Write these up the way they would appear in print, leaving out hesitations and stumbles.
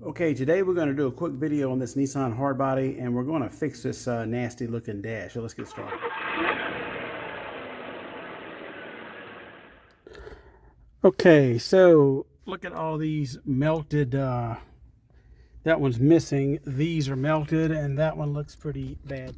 Okay, today we're going to do a quick video on this Nissan Hardbody, and we're going to fix this nasty looking dash. So let's get started. Okay, so look at all these melted, that one's missing. These are melted, and that one looks pretty bad.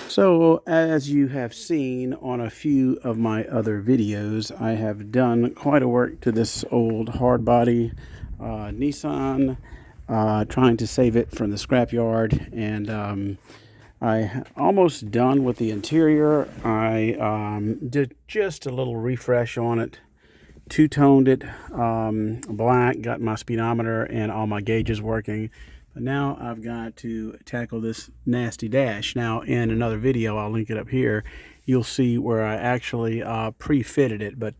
So, as you have seen on a few of my other videos, I have done quite a work to this old hardbody Nissan, trying to save it from the scrapyard, and I almost done with the interior. I did just a little refresh on it, two-toned it black, got my speedometer and all my gauges working. But now I've got to tackle this nasty dash. Now in another video, I'll link it up here, you'll see where I actually pre-fitted it. But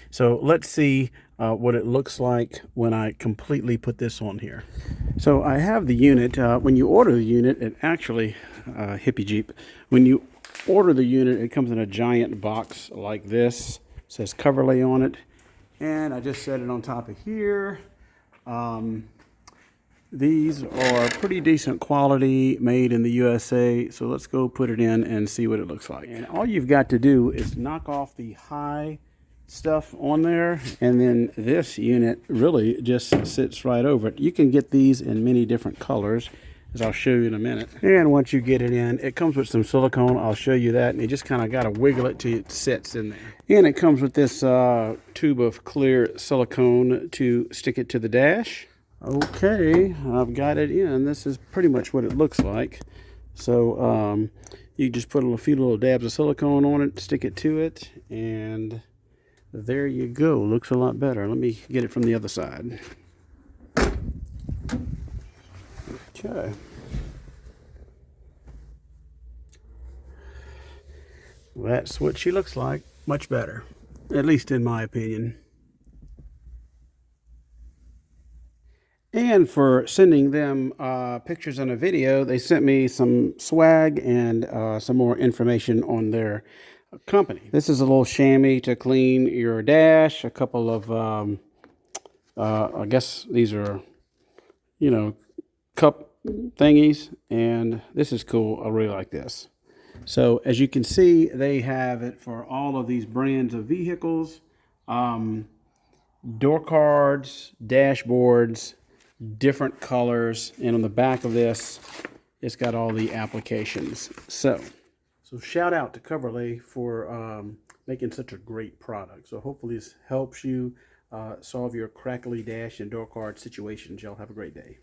so let's see what it looks like when I completely put this on here. So I have the unit. When you order the unit, it actually, hippie Jeep, when you order the unit, it comes in a giant box like this. It says Coverlay on it, and I just set it on top of here. These are pretty decent quality, made in the USA. So let's go put it in and see what it looks like. And all you've got to do is knock off the high stuff on there, and then this unit really just sits right over it. You can get these in many different colors, as I'll show you in a minute. And once you get it in, it comes with some silicone. I'll show you that, and you just kind of got to wiggle it till it sits in there. And it comes with this tube of clear silicone to stick it to the dash. Okay, I've got it in. This is pretty much what it looks like. So you just put a few little dabs of silicone on it, stick it to it, and there you go. Looks a lot better. Let me get it from the other side. Okay. That's what she looks like. Much better, at least in my opinion. And for sending them pictures and a video, they sent me some swag and some more information on their company. This is a little chamois to clean your dash, a couple of, I guess these are, cup thingies, and this is cool. I really like this. So as you can see, they have it for all of these brands of vehicles, door cards, dashboards, different colors, and on the back of this, it's got all the applications. So shout out to Coverlay for making such a great product. So hopefully this helps you solve your crackly dash and door card situations. Y'all have a great day.